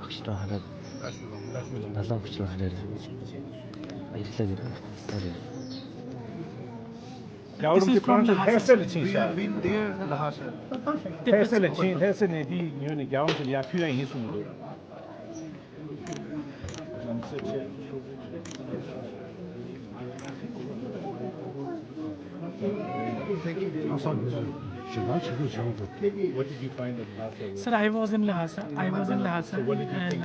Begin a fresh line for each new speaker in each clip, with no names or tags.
Багшлаа хараад далаа багшлаа хараад баярлалаа гэдэг.
This is from Lhasa. We
have been there, Lhasa.
What did you find at Lhasa?
Sir, I was in Lhasa.
So what did you think?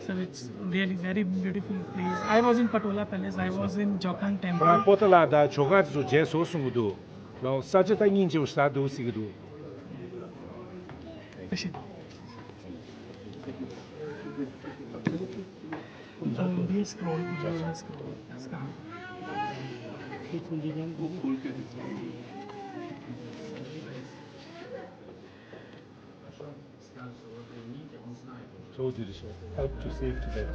Sir, it's really very beautiful place. I was in Patola Palace. I was in Jokhang Temple.
Potala jogați ce sosungudu. Lo sajeta ninje ustadu sigudu.
ये scroll
Told you to help to save Tibet.